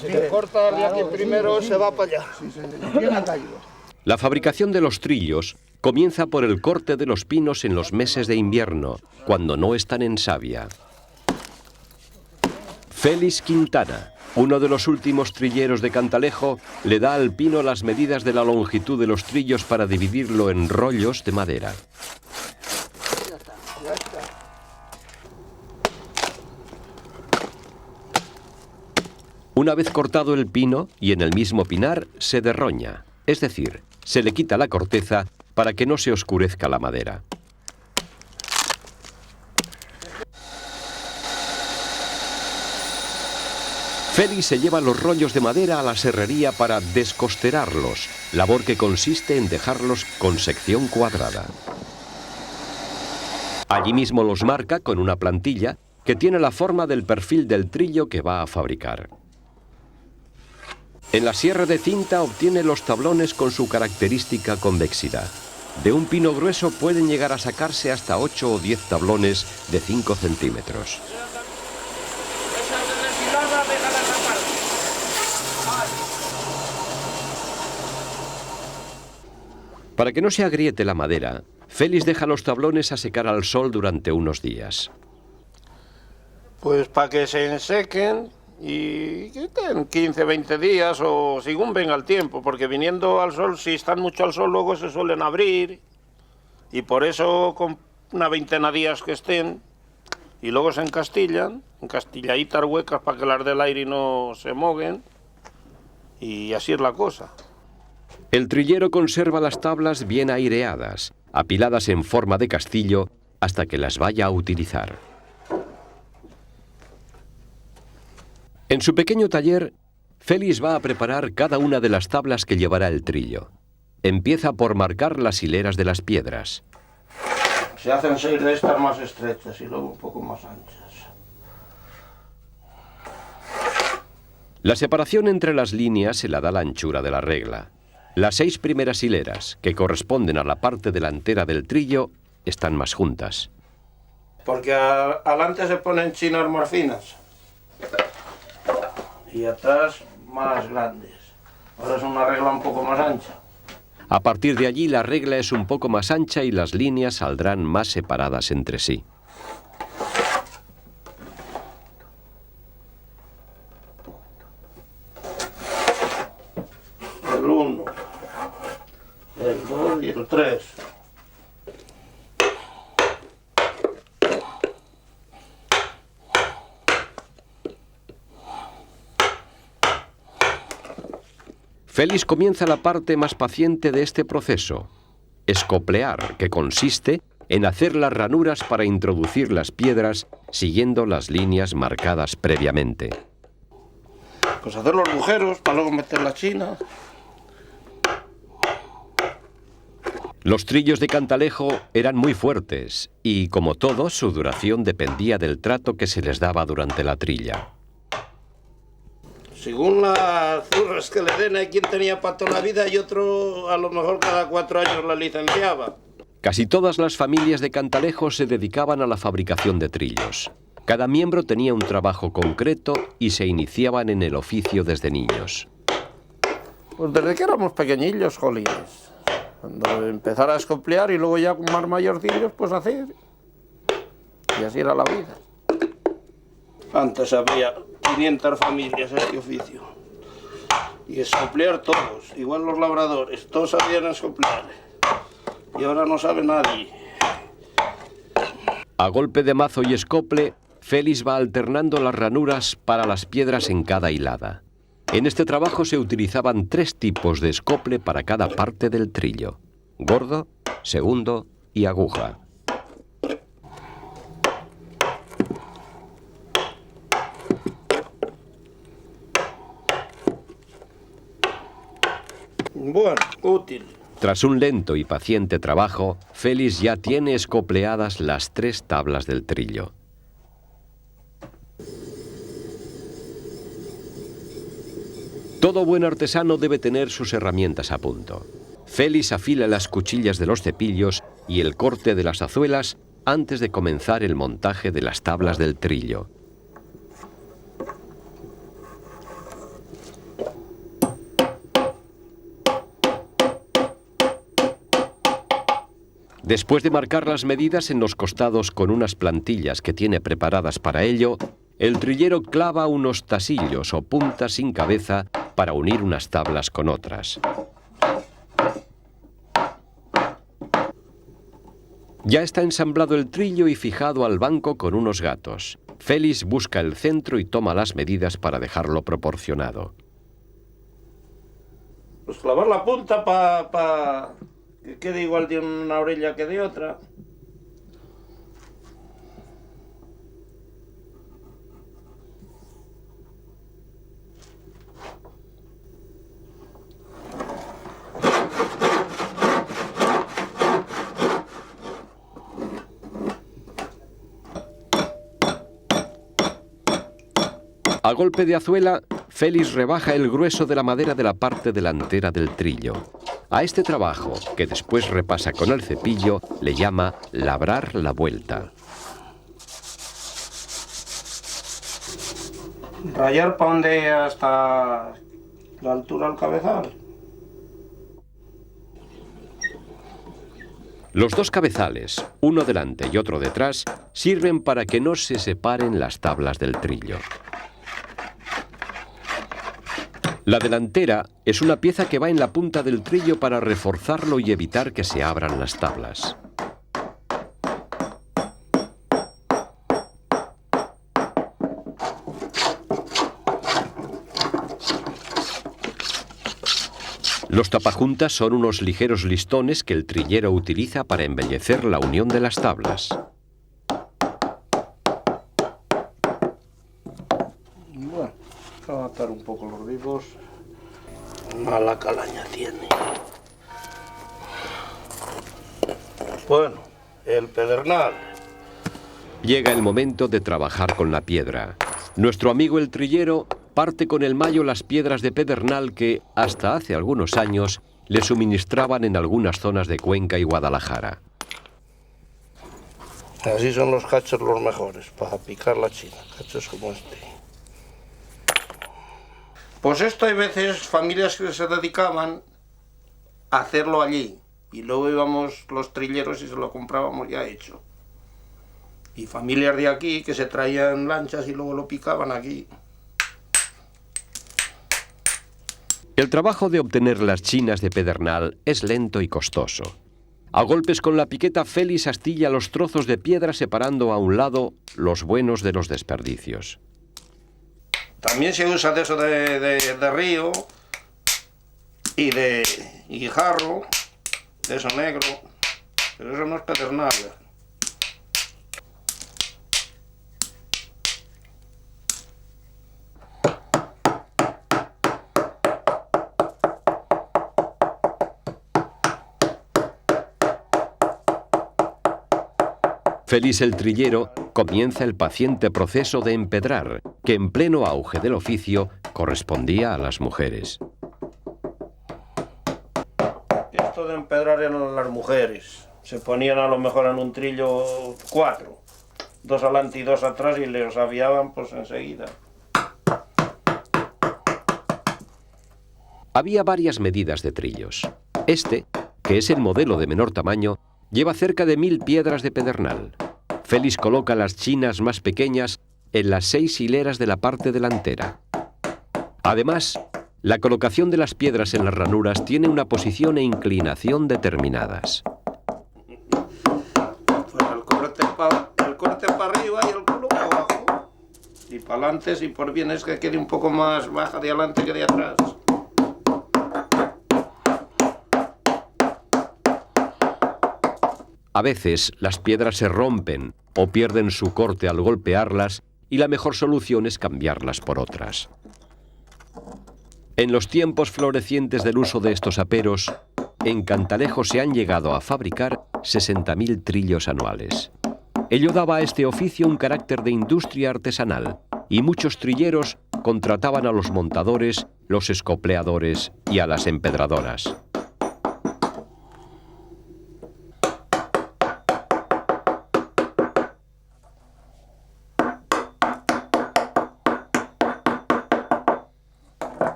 Si te corta de aquí primero, se va para allá. La fabricación de los trillos comienza por el corte de los pinos en los meses de invierno, cuando no están en savia. Félix Quintana, uno de los últimos trilleros de Cantalejo, le da al pino las medidas de la longitud de los trillos para dividirlo en rollos de madera. Una vez cortado el pino y en el mismo pinar se derroña, es decir, se le quita la corteza para que no se oscurezca la madera. Félix se lleva los rollos de madera a la serrería para descosterarlos, labor que consiste en dejarlos con sección cuadrada. Allí mismo los marca con una plantilla que tiene la forma del perfil del trillo que va a fabricar. En la sierra de cinta obtiene los tablones con su característica convexidad. De un pino grueso pueden llegar a sacarse hasta 8 o 10 tablones de 5 centímetros. Para que no se agriete la madera, Félix deja los tablones a secar al sol durante unos días. Pues para que se ensequen y que estén 15, 20 días o según venga el tiempo, porque viniendo al sol, si están mucho al sol, luego se suelen abrir y por eso con una veintena de días que estén y luego se encastillan, encastilladitas huecas para que las del aire no se moguen y así es la cosa. El trillero conserva las tablas bien aireadas, apiladas en forma de castillo, hasta que las vaya a utilizar. En su pequeño taller, Félix va a preparar cada una de las tablas que llevará el trillo. Empieza por marcar las hileras de las piedras. Se hacen 6 de estas más estrechas y luego un poco más anchas. La separación entre las líneas se la da la anchura de la regla. Las 6 primeras hileras, que corresponden a la parte delantera del trillo, están más juntas. Porque adelante se ponen chinas más finas y atrás más grandes. Ahora es una regla un poco más ancha. A partir de allí la regla es un poco más ancha y las líneas saldrán más separadas entre sí. El 1, el 2 y el 3. Félix comienza la parte más paciente de este proceso, escoplear, que consiste en hacer las ranuras para introducir las piedras siguiendo las líneas marcadas previamente. Pues hacer los agujeros para luego meter la china. Los trillos de Cantalejo eran muy fuertes y, como todos, su duración dependía del trato que se les daba durante la trilla. Según las zurras que le den, hay quien tenía para toda la vida y otro a lo mejor cada 4 años la licenciaba. Casi todas las familias de Cantalejo se dedicaban a la fabricación de trillos. Cada miembro tenía un trabajo concreto y se iniciaban en el oficio desde niños. Pues desde que éramos pequeñillos, jolines. Cuando empezara a escoplear y luego ya con más mayorcillos, pues hacer. Y así era la vida. Antes había 500 familias en este oficio. Y escoplear todos, igual los labradores, todos sabían escoplear. Y ahora no sabe nadie. A golpe de mazo y escople, Félix va alternando las ranuras para las piedras en cada hilada. En este trabajo se utilizaban 3 tipos de escople para cada parte del trillo: gordo, segundo y aguja. Bueno, útil. Tras un lento y paciente trabajo, Félix ya tiene escopleadas las 3 tablas del trillo. Todo buen artesano debe tener sus herramientas a punto. Félix afila las cuchillas de los cepillos y el corte de las azuelas antes de comenzar el montaje de las tablas del trillo. Después de marcar las medidas en los costados con unas plantillas que tiene preparadas para ello, el trillero clava unos tasillos o puntas sin cabeza para unir unas tablas con otras. Ya está ensamblado el trillo y fijado al banco con unos gatos. Félix busca el centro y toma las medidas para dejarlo proporcionado. Pues clavar la punta para que quede igual de una orilla que de otra. A golpe de azuela, Félix rebaja el grueso de la madera de la parte delantera del trillo. A este trabajo, que después repasa con el cepillo, le llama labrar la vuelta. Rayar para donde hasta la altura del cabezal. Los dos cabezales, uno delante y otro detrás, sirven para que no se separen las tablas del trillo. La delantera es una pieza que va en la punta del trillo para reforzarlo y evitar que se abran las tablas. Los tapajuntas son unos ligeros listones que el trillero utiliza para embellecer la unión de las tablas. Bueno, vamos a atar un poco los vivos. Mala calaña tiene. Bueno, el pedernal. Llega el momento de trabajar con la piedra. Nuestro amigo el trillero parte con el mayo las piedras de pedernal que, hasta hace algunos años, le suministraban en algunas zonas de Cuenca y Guadalajara. Así son los cachos los mejores, para picar la china, cachos como este. Pues esto hay veces familias que se dedicaban a hacerlo allí, y luego íbamos los trilleros y se lo comprábamos ya hecho. Y familias de aquí que se traían lanchas y luego lo picaban aquí. El trabajo de obtener las chinas de pedernal es lento y costoso. A golpes con la piqueta, Félix astilla los trozos de piedra separando a un lado los buenos de los desperdicios. También se usa de eso de río y de guijarro, de eso negro, pero eso no es pedernal. Félix el trillero comienza el paciente proceso de empedrar, que en pleno auge del oficio correspondía a las mujeres. Esto de empedrar eran las mujeres. Se ponían a lo mejor en un trillo 4, 2 adelante y 2 atrás y les aviaban pues enseguida. Había varias medidas de trillos. Este, que es el modelo de menor tamaño, lleva cerca de 1000 piedras de pedernal. Félix coloca las chinas más pequeñas en las 6 hileras de la parte delantera. Además, la colocación de las piedras en las ranuras tiene una posición e inclinación determinadas. Pues el corte para arriba y el culo para abajo. Y para adelante, si por bien es que quede un poco más baja de adelante que de atrás. A veces las piedras se rompen o pierden su corte al golpearlas y la mejor solución es cambiarlas por otras. En los tiempos florecientes del uso de estos aperos, en Cantalejo se han llegado a fabricar 60.000 trillos anuales. Ello daba a este oficio un carácter de industria artesanal y muchos trilleros contrataban a los montadores, los escopleadores y a las empedradoras.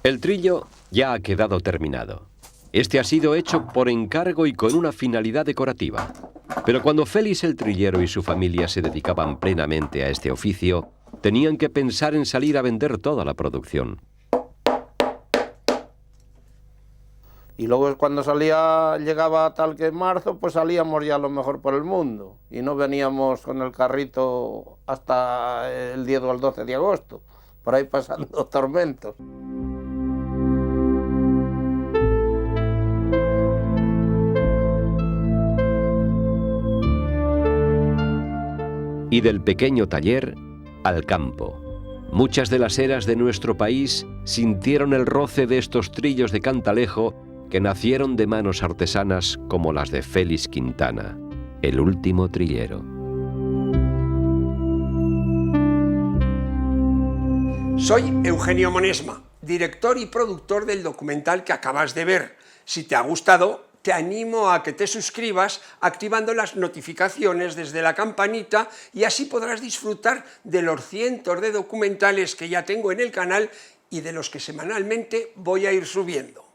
El trillo ya ha quedado terminado. Este ha sido hecho por encargo y con una finalidad decorativa. Pero cuando Félix el trillero y su familia se dedicaban plenamente a este oficio, tenían que pensar en salir a vender toda la producción. Y luego cuando llegaba tal que marzo, pues salíamos ya a lo mejor por el mundo. Y no veníamos con el carrito hasta el 10 o el 12 de agosto, por ahí pasando tormentos. Y del pequeño taller al campo. Muchas de las eras de nuestro país sintieron el roce de estos trillos de Cantalejo que nacieron de manos artesanas como las de Félix Quintana, el último trillero. Soy Eugenio Monesma, director y productor del documental que acabas de ver. Si te ha gustado, te animo a que te suscribas activando las notificaciones desde la campanita y así podrás disfrutar de los cientos de documentales que ya tengo en el canal y de los que semanalmente voy a ir subiendo.